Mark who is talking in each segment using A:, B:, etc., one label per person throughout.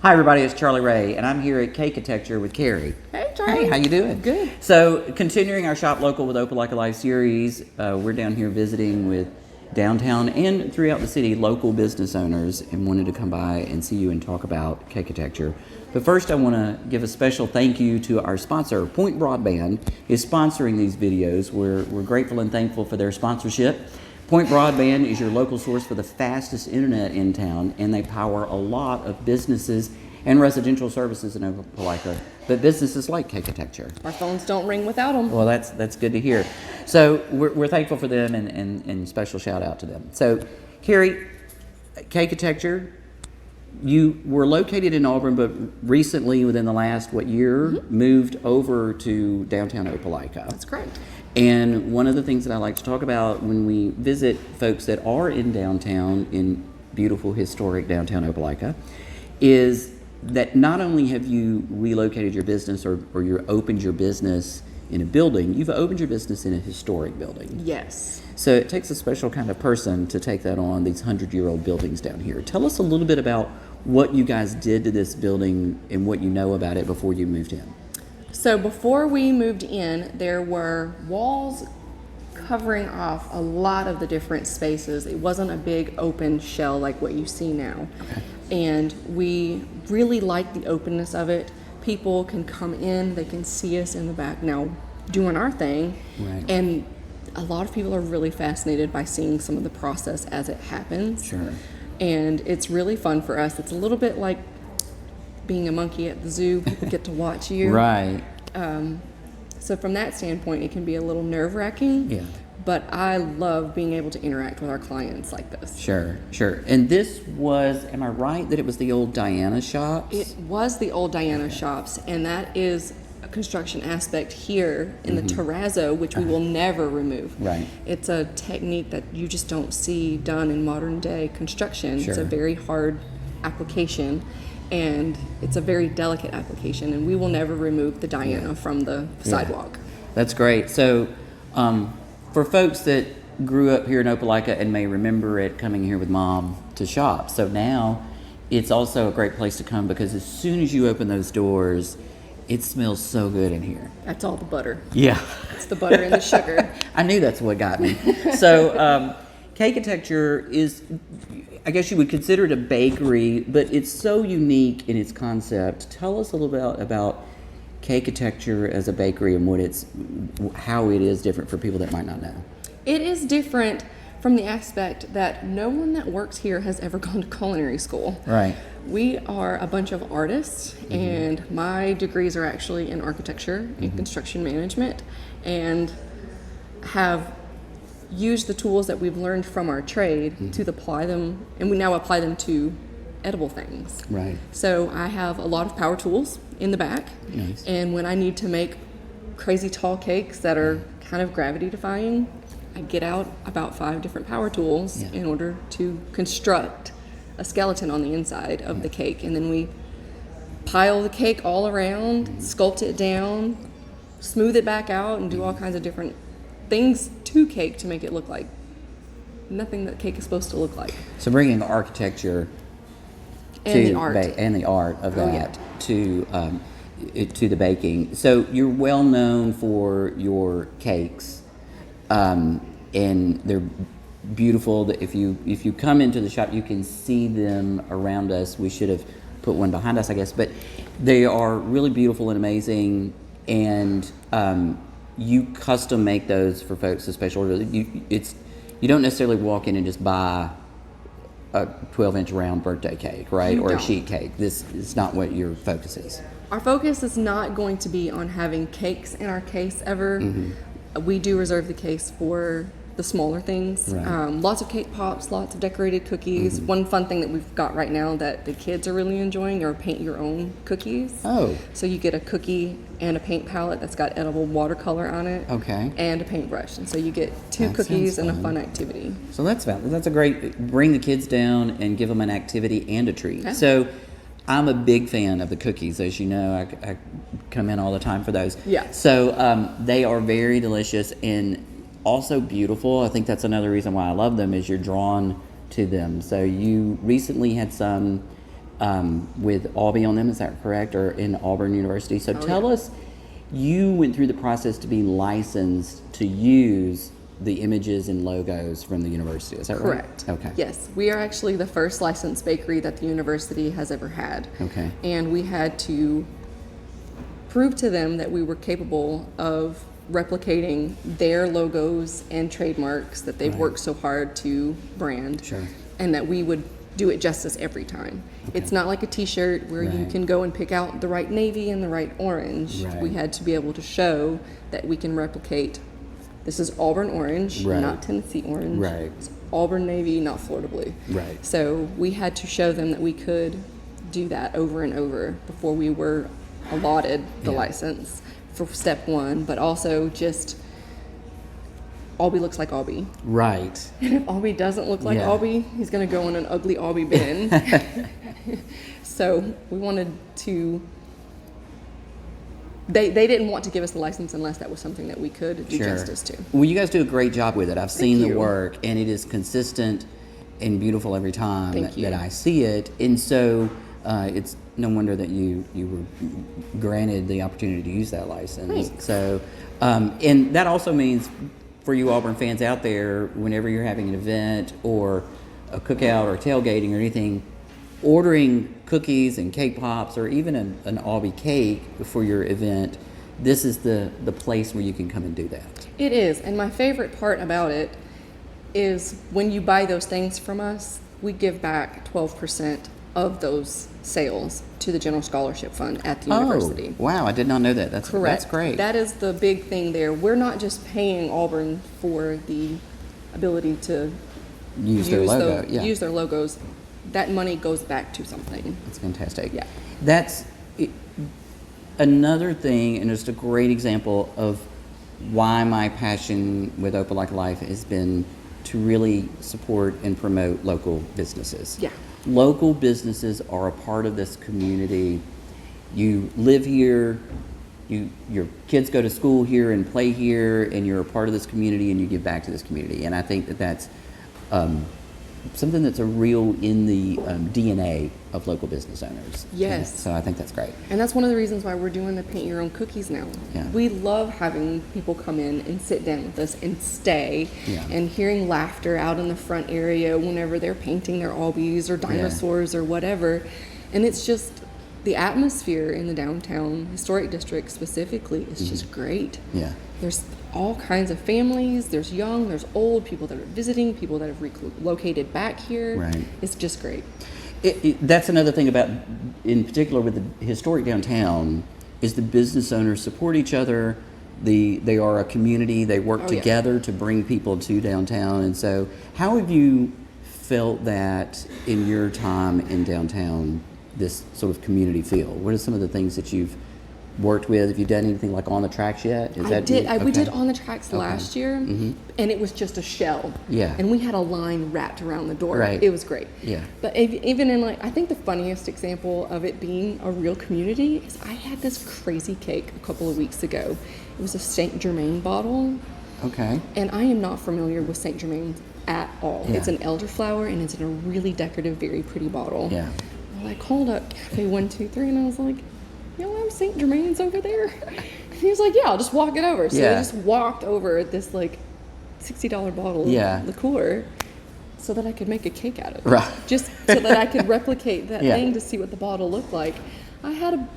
A: Hi everybody, it's Charlie Ray, and I'm here at Cakeitecture with Carrie.
B: Hey Charlie.
A: Hey, how you doing?
B: Good.
A: So, continuing our Shop Local with OpelikaLife series, we're down here visiting with downtown and throughout the city local business owners, and wanted to come by and see you and talk about Cakeitecture. But first, I want to give a special thank you to our sponsor. Point Broadband is sponsoring these videos. We're grateful and thankful for their sponsorship. Point Broadband is your local source for the fastest internet in town, and they power a lot of businesses and residential services in Opelika, but businesses like Cakeitecture.
B: Our phones don't ring without them.
A: Well, that's good to hear. So we're thankful for them, and special shout out to them. So, Carrie, Cakeitecture, you were located in Auburn, but recently, within the last, year, moved over to downtown Opelika.
B: That's correct.
A: And one of the things that I like to talk about when we visit folks that are in downtown, in beautiful, historic downtown Opelika, is that not only have you relocated your business or you opened your business in a building, you've opened your business in a historic building.
B: Yes.
A: So it takes a special kind of person to take that on, these 100-year-old buildings down here. Tell us a little bit about what you guys did to this building and what you know about it before you moved in.
B: So before we moved in, there were walls covering off a lot of the different spaces. It wasn't a big open shell like what you see now.
A: Okay.
B: And we really liked the openness of it. People can come in, they can see us in the back now doing our thing.
A: Right.
B: And a lot of people are really fascinated by seeing some of the process as it happens.
A: Sure.
B: And it's really fun for us. It's a little bit like being a monkey at the zoo. People get to watch you.
A: Right.
B: So from that standpoint, it can be a little nerve-wracking.
A: Yeah.
B: But I love being able to interact with our clients like this.
A: Sure. And this was, am I right that it was the old Diana shops?
B: It was the old Diana shops, and that is a construction aspect here in the terrazzo, which we will never remove.
A: Right.
B: It's a technique that you just don't see done in modern day construction.
A: Sure.
B: It's a very hard application, and it's a very delicate application, and we will never remove the Diana from the sidewalk.
A: That's great. So for folks that grew up here in Opelika and may remember it coming here with mom to shop, so now it's also a great place to come because as soon as you open those doors, it smells so good in here.
B: That's all the butter.
A: Yeah.
B: It's the butter and the sugar.
A: I knew that's what got me. So Cakeitecture is, I guess you would consider it a bakery, but it's so unique in its concept. Tell us a little bit about Cakeitecture as a bakery and how it is different for people that might not know.
B: It is different from the aspect that no one that works here has ever gone to culinary school.
A: Right.
B: We are a bunch of artists, and my degrees are actually in architecture and construction management, and have used the tools that we've learned from our trade to apply them, and we now apply them to edible things.
A: Right.
B: So I have a lot of power tools in the back.
A: Nice.
B: And when I need to make crazy tall cakes that are kind of gravity defying, I get out about 5 different power tools in order to construct a skeleton on the inside of the cake. And then we pile the cake all around, sculpt it down, smooth it back out, and do all kinds of different things to cake to make it look like nothing that cake is supposed to look like.
A: So bringing architecture
B: And the art.
A: And the art of that to the baking. So you're well known for your cakes, and they're beautiful. If you come into the shop, you can see them around us. We should have put one behind us, I guess, but they are really beautiful and amazing. And you custom make those for folks, a special order. You don't necessarily walk in and just buy a 12-inch round birthday cake, right? Or a sheet cake. This is not what your focus is.
B: Our focus is not going to be on having cakes in our case ever. We do reserve the case for the smaller things.
A: Right.
B: Lots of cake pops, lots of decorated cookies. One fun thing that we've got right now that the kids are really enjoying are paint your own cookies.
A: Oh.
B: So you get a cookie and a paint palette that's got edible watercolor on it.
A: Okay.
B: And a paintbrush. And so you get 2
A: That
B: cookies
A: sounds
B: and a
A: fun.
B: fun activity.
A: So that's a great, bring the kids down and give them an activity and a treat.
B: Yeah.
A: So I'm a big fan of the cookies, as you know. I come in all the time for those.
B: Yeah.
A: So they are very delicious and also beautiful. I think that's another reason why I love them is you're drawn to them. So you recently had some with Albee on them. Is that correct? Or in Auburn University? So tell
B: yeah.
A: us, you went through the process to be licensed to use the images and logos from the university. Is that
B: Correct.
A: right? Okay.
B: Yes, we are actually the first licensed bakery that the university has ever had.
A: Okay.
B: And we had to prove to them that we were capable of replicating their logos and trademarks that they've worked so hard to brand.
A: Sure.
B: And that we would do it justice every time. It's not like a t-shirt where you can go and pick out the right navy and the right orange.
A: Right.
B: We had to be able to show that we can replicate. This is Auburn orange, not Tennessee orange.
A: Right.
B: It's Auburn navy, not Florida blue.
A: Right.
B: So we had to show them that we could do that over and over before we were allotted the license for step one, but also just Albee looks like Albee.
A: Right.
B: And if Albee doesn't look like Albee, he's going to go in an ugly Albee bin. So we wanted to. They didn't want to give us the license unless that was something that we could do justice to.
A: Well, you guys do a great job with it. I've seen the
B: you.
A: work, and it is consistent and beautiful every time
B: Thank you.
A: that I see it. And so it's no wonder that you were granted the opportunity to use that license.
B: Thanks.
A: So, and that also means for you Auburn fans out there, whenever you're having an event or a cookout or tailgating or anything, ordering cookies and cake pops or even an Albee cake for your event, this is the place where you can come and do that.
B: It is, and my favorite part about it is when you buy those things from us, we give back 12% of those sales to the General Scholarship Fund at the university.
A: Oh, wow, I did not know that. That's
B: Correct.
A: That's great.
B: That is the big thing there. We're not just paying Auburn for the ability to
A: use their logo.
B: use their logos. That money goes back to something.
A: That's fantastic.
B: Yeah.
A: That's another thing, and just a great example of why my passion with OpelikaLife has been to really support and promote local businesses.
B: Yeah.
A: Local businesses are a part of this community. You live here, your kids go to school here and play here, and you're a part of this community and you give back to this community. And I think that that's something that's a real in the DNA of local business owners.
B: Yes.
A: So I think that's great.
B: And that's one of the reasons why we're doing the paint your own cookies now.
A: Yeah.
B: We love having people come in and sit down with us and stay and hearing laughter out in the front area whenever they're painting their Albees or dinosaurs or whatever. And it's just the atmosphere in the downtown historic district specifically is just great.
A: Yeah.
B: There's all kinds of families. There's young, there's old, people that are visiting, people that have relocated back here.
A: Right.
B: It's just great.
A: That's another thing about, in particular with the historic downtown, is the business owners support each other. They are a community. They work together to bring people to downtown. And so how have you felt that in your time in downtown, this sort of community feel? What are some of the things that you've worked with? Have you done anything like on the tracks yet?
B: We did on the tracks last year, and it was just a shell.
A: Yeah.
B: And we had a line wrapped around the door.
A: Right.
B: It was great.
A: Yeah.
B: But even in I think the funniest example of it being a real community is I had this crazy cake a couple of weeks ago. It was a Saint Germain bottle.
A: Okay.
B: And I am not familiar with Saint Germain at all.
A: Yeah.
B: It's an elderflower, and it's in a really decorative, very pretty bottle.
A: Yeah.
B: Well, I called up Cafe 123, and I was like, I'm St. Germain's over there. And he was like, yeah, I'll just walk it over. So they just walked over this like $60 bottle of liqueur so that I could make a cake out of it.
A: Right.
B: Just so that I could replicate that thing to see what the bottle looked like. And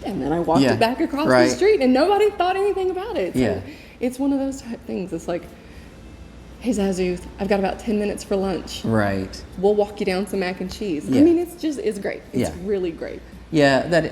B: then I walked it back across the street and nobody thought anything about it. So it's one of those type things. It's like, hey Zazu, I've got about 10 minutes for lunch.
A: Right.
B: We'll walk you down some mac and cheese.
A: Yeah.
B: I mean, it's great. It's really great.
A: Yeah,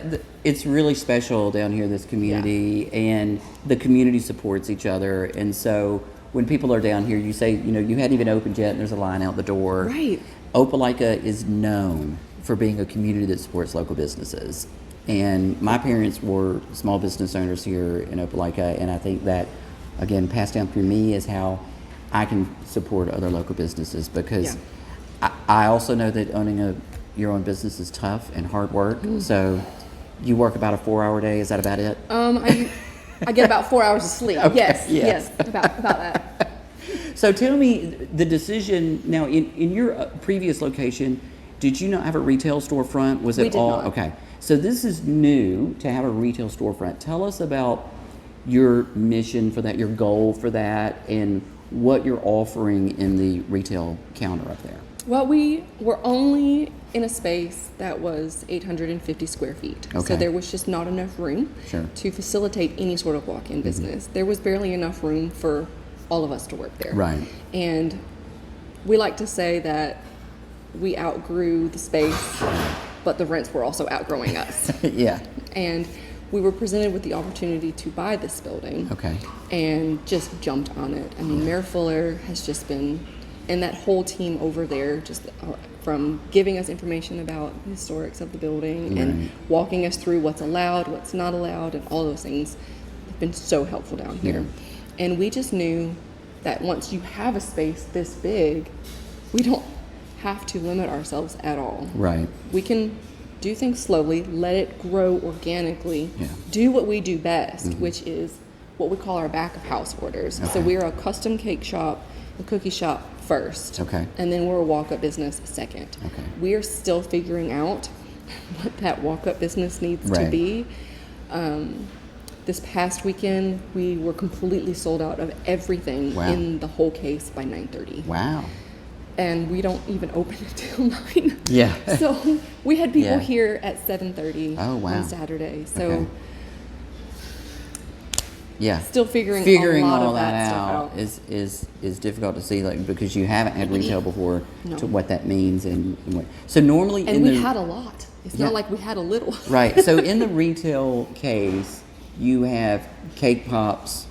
A: it's really special down here, this community, and the community supports each other. And so when people are down here, you say, you hadn't even opened yet and there's a line out the door.
B: Right.
A: Opelika is known for being a community that supports local businesses. And my parents were small business owners here in Opelika, and I think that, again, passed down through me is how I can support other local businesses, because I also know that owning your own business is tough and hard work. So you work about a 4-hour day. Is that about it?
B: I get about 4 hours of sleep.
A: Okay,
B: yes, about that.
A: So tell me the decision now in your previous location. Did you not have a retail storefront? Was
B: We
A: it
B: did
A: all
B: not.
A: okay? So this is new to have a retail storefront. Tell us about your mission for that, your goal for that, and what you're offering in the retail counter up there.
B: Well, we were only in a space that was 850 square feet.
A: Okay.
B: So there was just not enough room
A: Sure.
B: to facilitate any sort of walk-in business. There was barely enough room for all of us to work there.
A: Right.
B: And we like to say that we outgrew the space, but the rents were also outgrowing us.
A: Yeah.
B: And we were presented with the opportunity to buy this building.
A: Okay.
B: And just jumped on it. I mean, Mayor Fuller has just been, and that whole team over there, just from giving us information about the historics of the building and walking us through what's allowed, what's not allowed, and all those things, have been so helpful down here. And we just knew that once you have a space this big, we don't have to limit ourselves at all.
A: Right.
B: We can do things slowly, let it grow organically, do what we do best, which is what we call our back of house orders. So we're a custom cake shop, a cookie shop first, and then we're a walk-up business second. We are still figuring out what that walk-up business needs to be. This past weekend, we were completely sold out of everything in the whole case by 9:30.
A: Wow.
B: And we don't even open until 9.
A: Yeah.
B: So we had people here at 7:30
A: wow.
B: on Saturday. So
A: yeah,
B: still figuring a lot
A: all
B: of
A: that
B: stuff
A: out
B: out.
A: is difficult to see, like, because you haven't had retail before to what that means and what. So normally
B: And we had a lot. It's not like we had a little.
A: Right. So in the retail case, you have cake pops,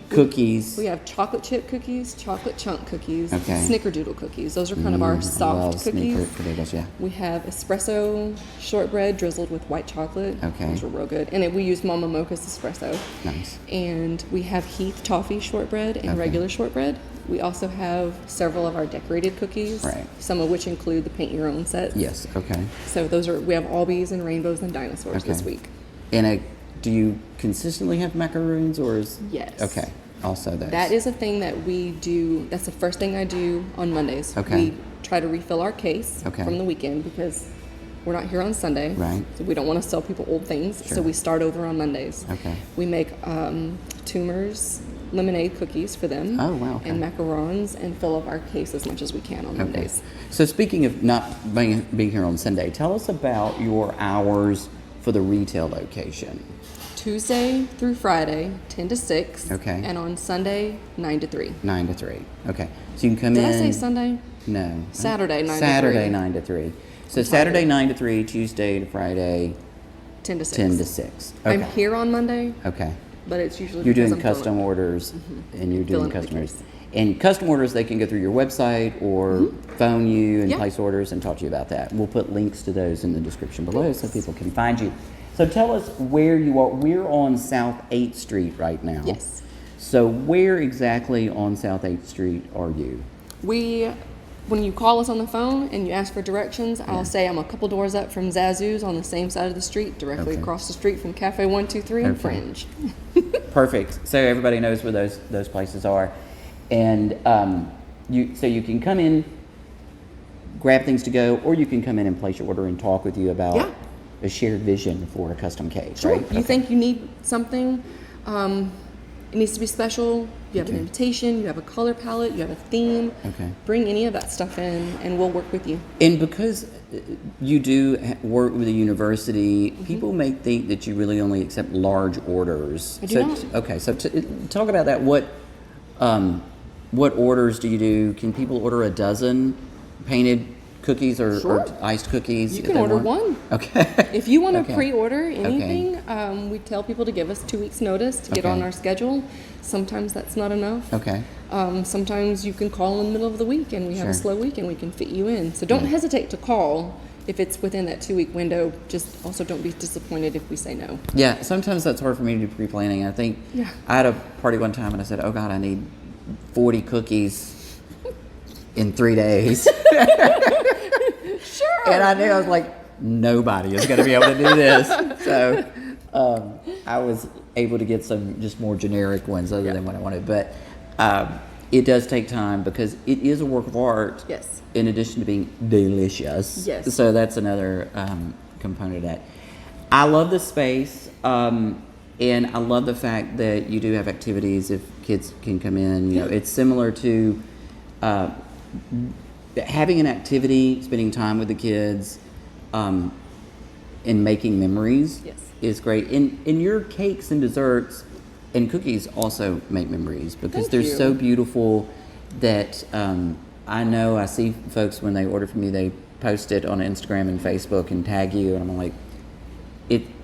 A: cookies.
B: We have chocolate chip cookies, chocolate chunk cookies,
A: Okay.
B: snickerdoodle cookies. Those are kind of our soft cookies.
A: Potatoes, yeah.
B: We have espresso shortbread drizzled with white chocolate.
A: Okay.
B: Those are real good. And we use Mama Mocha's espresso.
A: Nice.
B: And we have Heath toffee shortbread and regular shortbread. We also have several of our decorated cookies, some of which include the paint your own sets.
A: Yes. Okay.
B: So we have Albies and rainbows and dinosaurs this week.
A: And do you consistently have macaroons, or is
B: Yes.
A: Okay. Also those.
B: That is a thing that we do. That's the first thing I do on Mondays.
A: Okay.
B: We try to refill our case from the weekend because we're not here on Sunday.
A: Right.
B: So we don't want to sell people old things. So we start over on Mondays.
A: Okay.
B: We make Tumors lemonade cookies for them.
A: Oh, wow. Okay.
B: And macarons, and fill up our case as much as we can on Mondays.
A: So speaking of not being here on Sunday, tell us about your hours for the retail location.
B: Tuesday through Friday, 10 to 6.
A: Okay.
B: And on Sunday, 9 to 3.
A: 9 to 3. Okay. So you can come in.
B: Did I say Sunday?
A: No.
B: Saturday, 9 to 3.
A: Saturday, 9 to 3. So Saturday, 9 to 3, Tuesday to Friday,
B: 10 to 6.
A: 10 to 6. Okay.
B: I'm here on Monday,
A: Okay.
B: but it's usually
A: You're
B: because
A: doing
B: I'm
A: custom orders, and you're doing
B: Filling up the
A: customers.
B: case.
A: And custom orders, they can go through your website or phone you and
B: Yeah.
A: place orders and talk to you about that. We'll put links to those in the description below so people can find you. So tell us where you are. We're on South 8th Street right now.
B: Yes.
A: So where exactly on South 8th Street are you?
B: When you call us on the phone and you ask for directions, I'll say I'm a couple doors up from Zazu's on the same side of the street, directly across the street from Cafe 123 and Fringe.
A: Perfect. So everybody knows where those places are. And you can come in, grab things to go, or you can come in and place your order and talk with you about a shared vision for a custom cake,
B: Sure.
A: right?
B: You think you need something, it needs to be special, you have an invitation, you have a color palette, you have a theme.
A: Okay.
B: Bring any of that stuff in and we'll work with you.
A: And because you do work with a university, people may think that you really only accept large orders.
B: I do not.
A: Okay, so talk about that. What orders do you do? Can people order a dozen painted cookies or iced cookies?
B: You can order one.
A: Okay.
B: If you want to pre-order anything, we tell people to give us 2 weeks notice to get on our schedule. Sometimes that's not enough.
A: Okay.
B: Sometimes you can call in the middle of the week and we have a slow week and we can fit you in. So don't hesitate to call if it's within that 2 week window. Just also don't be disappointed if we say no.
A: Yeah, sometimes that's hard for me to do pre-planning. I think I had a party one time and I said, oh God, I need 40 cookies in 3 days.
B: Sure.
A: And I knew, I was like, nobody is going to be able to do this. So I was able to get some just more generic ones other than what I wanted. But It does take time because it is a work of art.
B: Yes.
A: In addition to being delicious.
B: Yes.
A: So that's another component of that. I love the space, and I love the fact that you do have activities if kids can come in. You know, it's similar to having an activity, spending time with the kids, and making memories.
B: Yes.
A: Is great. In your cakes and desserts and cookies also make memories because
B: Thank
A: they're
B: you.
A: so beautiful that I know I see folks when they order from me, they post it on Instagram and Facebook and tag you, and I'm like,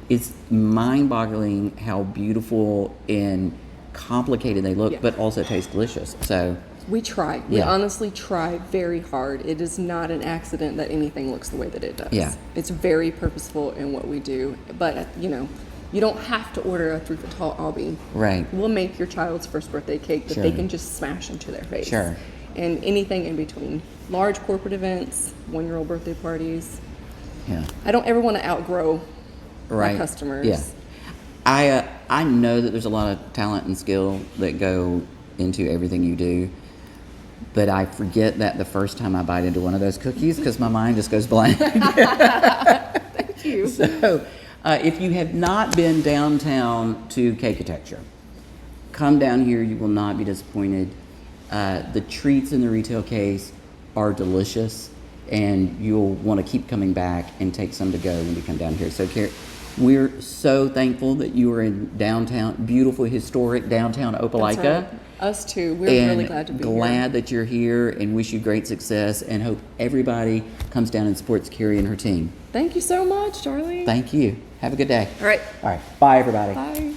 A: it's mind-boggling how beautiful and complicated they look,
B: Yeah.
A: but also taste delicious. So
B: We try. We
A: Yeah.
B: honestly try very hard. It is not an accident that anything looks the way that it does.
A: Yeah.
B: It's very purposeful in what we do. But, you know, you don't have to order a 3-foot tall obby.
A: right,
B: We'll make your child's first birthday cake that
A: Sure.
B: they can just smash into their face.
A: Sure.
B: And anything in between. Large corporate events, 1-year-old birthday parties.
A: yeah,
B: I don't ever want to outgrow
A: right,
B: my customers.
A: Yeah, I know that there's a lot of talent and skill that go into everything you do. But I forget that the first time I bite into one of those cookies because my mind just goes blank.
B: Thank you.
A: So, if you have not been downtown to Cakeitecture, come down here. You will not be disappointed. The treats in the retail case are delicious, and you'll want to keep coming back and take some to go when you come down here. So, we're so thankful that you are in downtown, beautiful, historic downtown Opelika.
B: That's right. Us too. We're
A: And
B: really glad to be here.
A: glad that you're here, and wish you great success, and hope everybody comes down and supports Carrie and her team.
B: Thank you so much, Charlie.
A: Thank you. Have a good day.
B: All right.
A: All right. Bye, everybody.
B: Bye.